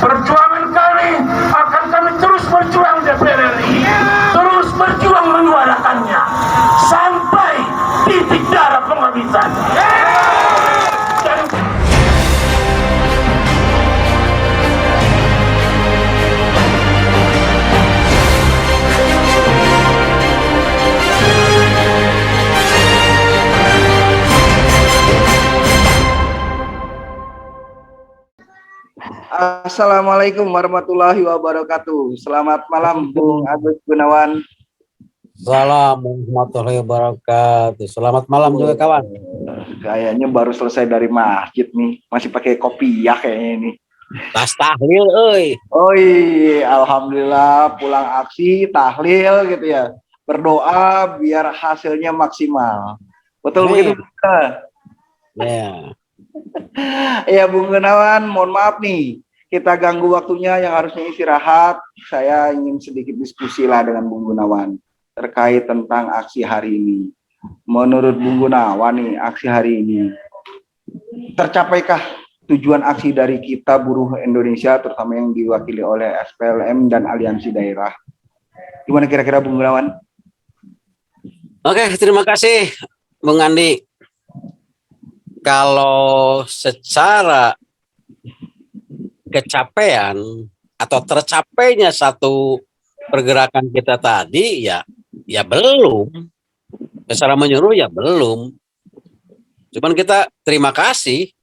Perjuangan kami akan kami terus berjuang DPR RI, terus berjuang menyuarakannya sampai titik darah penghabisan. Dan Assalamualaikum warahmatullahi wabarakatuh. Selamat malam Bung Agus Gunawan. Assalamualaikum warahmatullahi wabarakatuh. Selamat malam juga kawan. Kayaknya baru selesai dari masjid nih. Masih pakai kopiah kayaknya ini. Tas tahlil euy. Oi, alhamdulillah pulang aksi tahlil gitu ya. Berdoa biar hasilnya maksimal. Betul begitu? Ya. Ya Bung Gunawan, mohon maaf nih. Kita ganggu waktunya yang harusnya istirahat. Saya ingin sedikit diskusi lah dengan Bung Gunawan terkait tentang aksi hari ini. Menurut Bung Gunawan nih, aksi hari ini tercapaikah tujuan aksi dari kita buruh Indonesia, terutama yang diwakili oleh SPLM dan aliansi daerah? Gimana kira-kira Bung Gunawan? Oke, terima kasih Bung Andi. Kalau secara kecapean atau tercapainya satu pergerakan kita tadi ya belum. Secara menyeluruh ya belum. Cuman kita terima kasih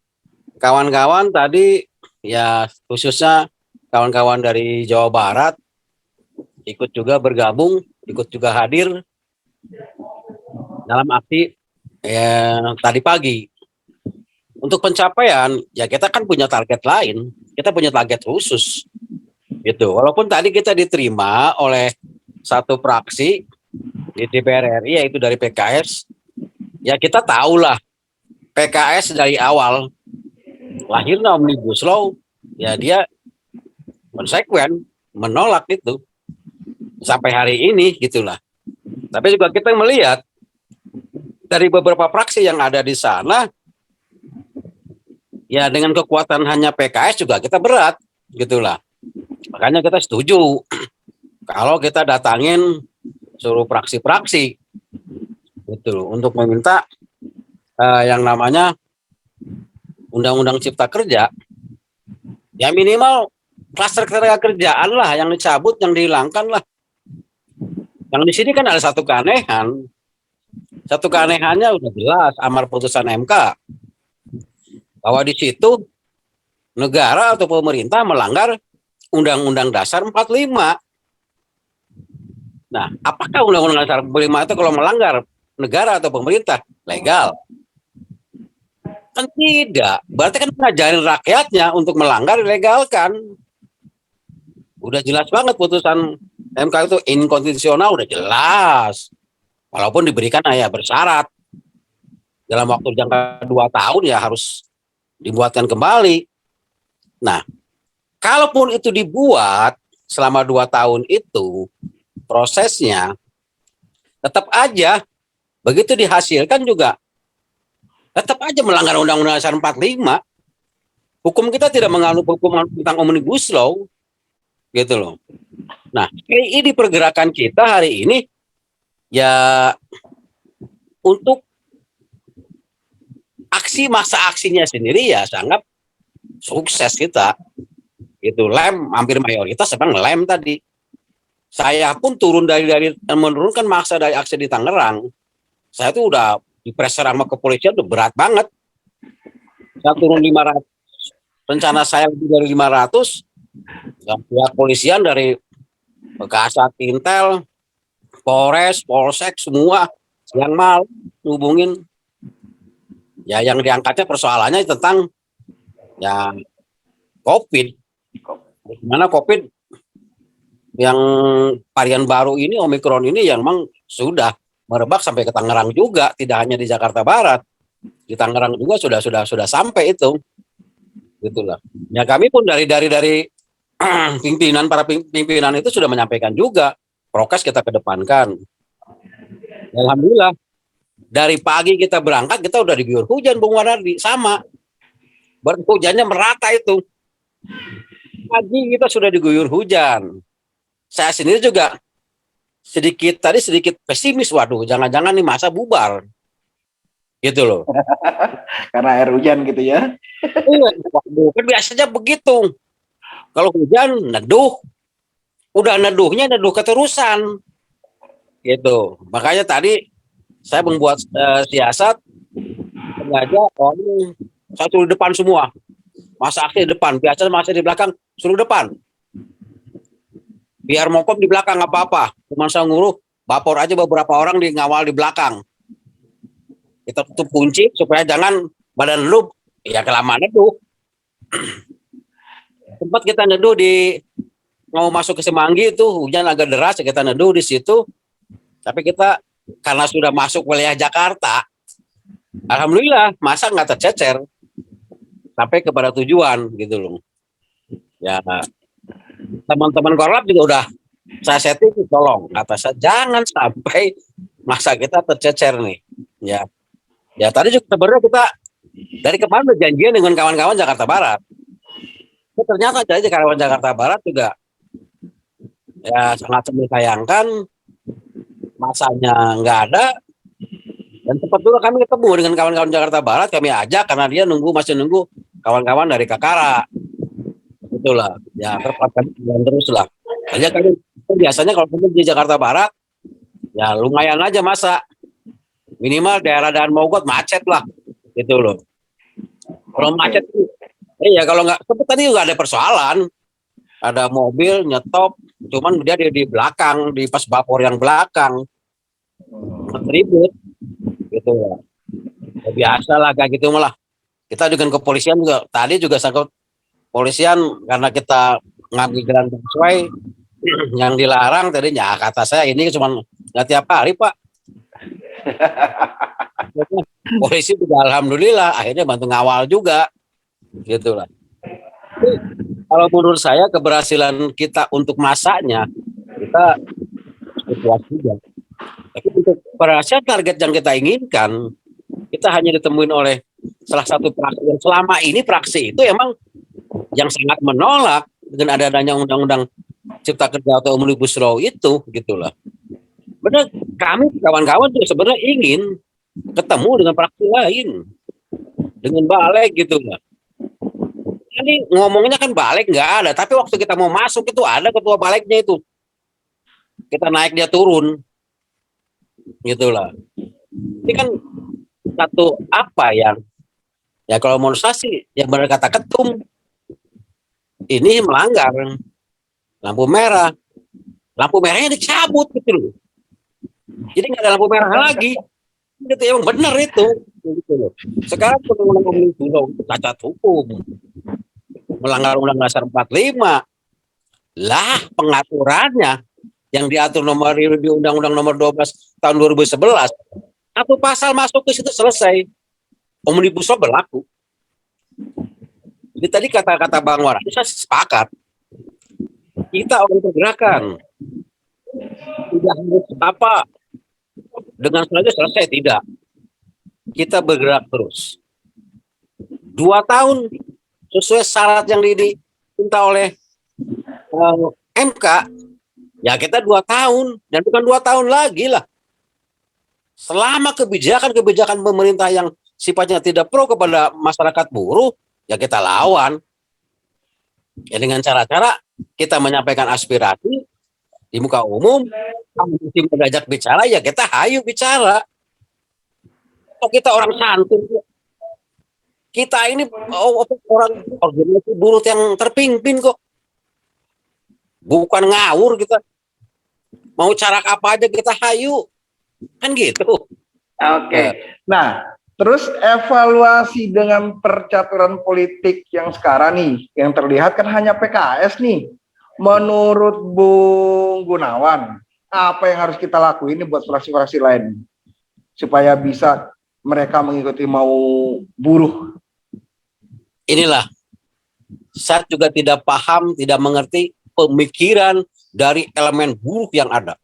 kawan-kawan tadi ya, khususnya kawan-kawan dari Jawa Barat ikut juga bergabung, ikut juga hadir dalam aksi tadi pagi. Untuk pencapaian ya kita kan punya target lain, kita punya target khusus gitu. Walaupun tadi kita diterima oleh satu fraksi di DPR RI yaitu dari PKS, ya kita tahulah PKS dari awal lahirnya Omnibus Law ya dia konsekuen menolak itu sampai hari ini gitulah. Tapi juga kita melihat dari beberapa fraksi yang ada di sana ya dengan kekuatan hanya PKS juga kita berat gitulah. Makanya kita setuju kalau kita datangin suruh fraksi-fraksi gitu untuk meminta yang namanya Undang-Undang Cipta Kerja ya minimal klaster ketenaga kerjaan lah yang dicabut, yang dihilangkan lah. Yang di sini kan ada satu keanehan. Satu keanehannya udah jelas amar putusan MK bahwa di situ negara atau pemerintah melanggar Undang-Undang Dasar 45. Nah, apakah Undang-Undang Dasar 45 itu kalau melanggar negara atau pemerintah legal? Kan tidak. Berarti kan ngajarin rakyatnya untuk melanggar dilegalkan. Udah jelas banget putusan MK itu inkonstitusional, udah jelas. Walaupun diberikan ya bersyarat dalam waktu jangka 2 tahun ya harus dibuatkan kembali. Nah, kalaupun itu dibuat selama 2 tahun itu prosesnya tetap aja begitu dihasilkan juga tetap aja melanggar Undang-Undang Dasar 45. Hukum kita tidak menganut hukum tentang Omnibus Law gitu loh. Nah, ini pergerakan kita hari ini ya untuk masa aksinya sendiri ya sangat sukses kita. Itu lem hampir mayoritas emang lem tadi. Saya pun turun dari menurunkan massa dari aksi di Tangerang. Saya tuh udah di pressure sama kepolisian tuh berat banget. Saya turun 500. Rencana saya lebih dari 500. Pihak polisian dari Kasat Intel, Polres, Polsek semua siang malam hubungin. Ya yang diangkatnya persoalannya tentang ya COVID. Gimana COVID yang varian baru ini, Omikron ini yang memang sudah merebak sampai ke Tangerang juga, tidak hanya di Jakarta Barat. Di Tangerang juga sudah sampai itu. Gitulah. Ya kami pun dari para pimpinan itu sudah menyampaikan juga prokes kita kedepankan. Alhamdulillah dari pagi kita berangkat kita udah diguyur hujan Bung Wardi sama. Hujannya merata itu. pagi kita sudah diguyur hujan. Saya sendiri juga sedikit pesimis, waduh, jangan-jangan nih masa bubar, gitu loh. Karena air hujan gitu ya. Waduh, kan biasanya begitu. Kalau hujan neduh, udah neduh keterusan, gitu. Makanya tadi saya membuat siasat sengaja, saya suruh depan semua, masa aksi di depan, biasanya masa di belakang, suruh depan. Biar mokom di belakang nggak apa-apa, cuma saya nguruh vapor aja beberapa orang di ngawal di belakang. Kita tutup kunci supaya jangan badan lu ya kelamaan neduh. Tempat kita neduh di mau masuk ke Semanggi itu hujan agak deras, kita neduh di situ. Tapi kita karena sudah masuk wilayah Jakarta, alhamdulillah masa nggak tercecer sampai kepada tujuan gitu loh. Ya teman-teman korlap juga udah saya setting, tolong kata saya jangan sampai masa kita tercecer nih. Ya tadi juga sebenarnya kita dari kemarin udah janjian dengan kawan-kawan Jakarta Barat. Ternyata aja kawan Jakarta Barat juga ya sangat disayangkan masanya nggak ada, dan sempat juga kami ketemu dengan kawan-kawan Jakarta Barat, kami ajak karena dia masih nunggu kawan-kawan dari Kakara, itulah ya terpaksa jalan terus lah. Hanya kami biasanya kalau ketemu di Jakarta Barat ya lumayan aja masa minimal daerah Daan Mogot macet lah gitu loh. Kalau macet iya kalau nggak sempat tadi juga ada persoalan, ada mobil nyetop, cuman dia di belakang, di pas vapor yang belakang ribut gitu ya. Ya biasa lah kayak gitu malah. Kita dengan kepolisian juga tadi juga sangkut polisian karena kita ngambil jalan sesuai yang dilarang tadinya kata saya ini cuma nggak tiap hari Pak. Polisi juga alhamdulillah akhirnya bantu ngawal juga gitu lah. Kalau menurut saya keberhasilan kita untuk masaknya kita puas juga. Tapi untuk keberhasilan target yang kita inginkan kita hanya ditemuin oleh salah satu praksi yang selama ini praksi itu emang yang sangat menolak dengan adanya undang-undang Cipta Kerja atau Omnibus Law itu gitulah. Benar kami kawan-kawan juga sebenarnya ingin ketemu dengan praksi lain dengan balik gitu lah. Ini ngomongnya kan balik nggak ada, tapi waktu kita mau masuk itu ada ketua baliknya itu. Kita naik dia turun, gitulah. Ini kan satu apa yang ya kalau menurut saya sih yang benar kata ketum ini melanggar lampu merah. Lampu merahnya dicabut gitu loh. Jadi nggak ada lampu merah lagi. Itu emang benar itu. Gitu loh. Sekarang undang-undang Omnibus Law cacat hukum. Melanggar Undang Dasar 45 lah pengaturannya yang diatur di Undang-Undang Nomor 12 tahun 2011 satu pasal masuk ke situ selesai Omnibus Law berlaku. Jadi tadi kata-kata Bang Wara saya sepakat kita orang pergerakan tidak harus apa dengan sengaja selesai, tidak, kita bergerak terus 2 tahun sesuai syarat yang diminta oleh MK, ya kita 2 tahun dan bukan 2 tahun lagi lah. Selama kebijakan pemerintah yang sifatnya tidak pro kepada masyarakat buruh, ya kita lawan. Ya dengan cara-cara kita menyampaikan aspirasi di muka umum, kami mengajak bicara, ya kita hayu bicara. Kok kita orang santun, kita ini orang organisasi buruh yang terpimpin kok. Bukan ngawur kita. Mau cara apa aja kita hayu. Kan gitu. Oke. Nah, terus evaluasi dengan percaturan politik yang sekarang nih, yang terlihat kan hanya PKS nih. Menurut Bung Gunawan, apa yang harus kita lakuin buat fraksi-fraksi lain supaya bisa mereka mengikuti mau buruh? Inilah, saya juga tidak paham, tidak mengerti pemikiran dari elemen buruh yang ada.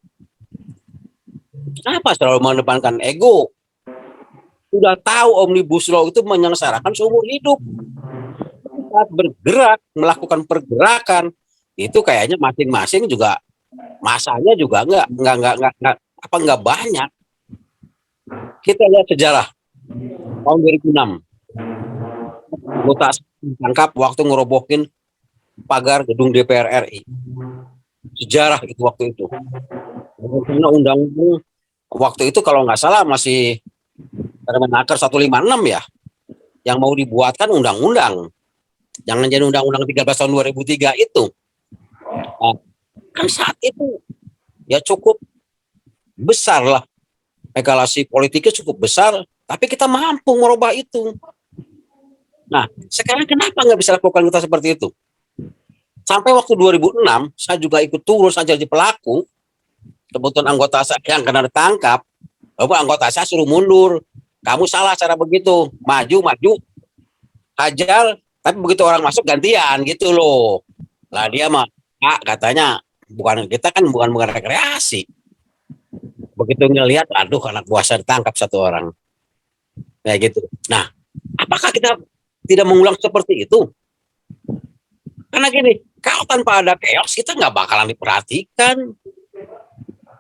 Kenapa selalu mengedepankan ego? Sudah tahu Omnibus Law itu menyengsarakan seumur hidup. saat bergerak, melakukan pergerakan, itu kayaknya masing-masing juga masanya juga nggak banyak. Kita lihat sejarah tahun 2006, anggota ditangkap waktu ngerobohin pagar gedung DPR RI. Sejarah itu waktu itu. Karena undang-undang waktu itu kalau nggak salah masih Permenaker 156 ya, yang mau dibuatkan undang-undang. Jangan jadi undang-undang 13 tahun 2003 itu. Nah, kan saat itu ya cukup besar lah. Eskalasi politiknya cukup besar, tapi kita mampu merubah itu. Nah, sekarang kenapa nggak bisa lakukan kita seperti itu? Sampai waktu 2006, saya juga ikut turun saja jadi pelaku. Kebetulan anggota saya yang kena ditangkap, anggota saya suruh mundur. Kamu salah cara begitu, maju, hajar, tapi begitu orang masuk gantian gitu loh. Lah dia mah, katanya kita kan bukan rekreasi. Begitu ngelihat, aduh anak buah saya ditangkap satu orang. Kayak gitu. Nah, apakah kita tidak mengulang seperti itu? Karena gini, kalau tanpa ada chaos kita nggak bakalan diperhatikan.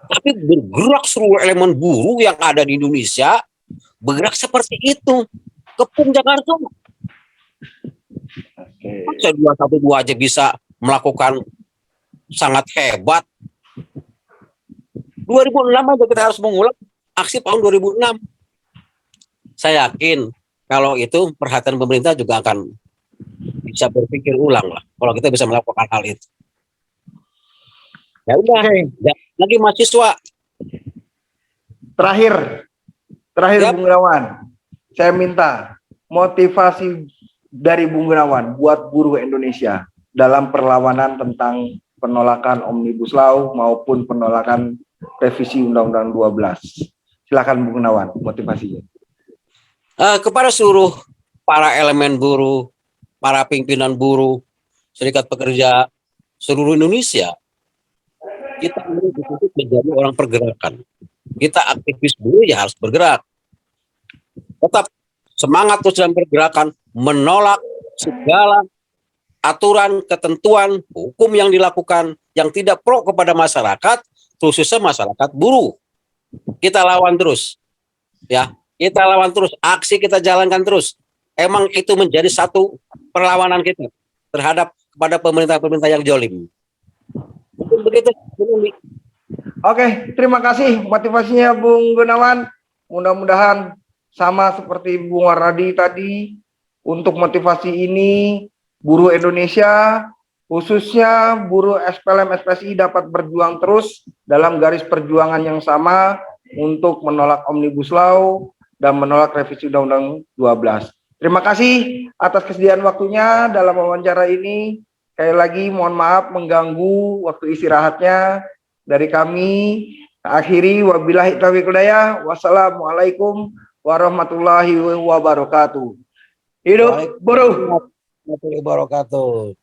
Tapi bergerak seluruh elemen buruh yang ada di Indonesia, bergerak seperti itu. Kepung Jakarta. Masa 212 aja bisa melakukan sangat hebat. 2006 aja kita harus mengulang aksi tahun 2006. Saya yakin kalau itu perhatian pemerintah juga akan bisa berpikir ulang lah kalau kita bisa melakukan hal itu. Ya udah, lagi mahasiswa. Terakhir Yap. Bung Gunawan, saya minta motivasi dari Bung Gunawan buat buruh Indonesia dalam perlawanan tentang penolakan Omnibus Law maupun penolakan revisi Undang-Undang 12. Silakan Bung Gunawan, motivasinya. Kepada seluruh para elemen buruh, para pimpinan buruh, serikat pekerja seluruh Indonesia, kita ini dituntut menjadi orang pergerakan. Kita aktivis buruh ya harus bergerak. Tetap semangat terus dalam pergerakan, menolak segala aturan, ketentuan, hukum yang dilakukan yang tidak pro kepada masyarakat, khususnya masyarakat buruh. Kita lawan terus. Ya, kita lawan terus, aksi kita jalankan terus. Emang itu menjadi satu perlawanan kita terhadap kepada pemerintah-pemerintah yang jolim. Mungkin begitu. Oke, terima kasih motivasinya Bung Gunawan. Mudah-mudahan sama seperti Bung Waradi tadi, untuk motivasi ini buruh Indonesia, khususnya buruh SPLM SPSI dapat berjuang terus dalam garis perjuangan yang sama untuk menolak Omnibus Law dan menolak revisi Undang-Undang 12. Terima kasih atas kesediaan waktunya dalam wawancara ini. Sekali lagi mohon maaf mengganggu waktu istirahatnya dari kami. Akhiri wabillahi taufiq hidayah. Wassalamualaikum warahmatullahi wabarakatuh. Hidup buruh. Warahmatullahi wabarakatuh.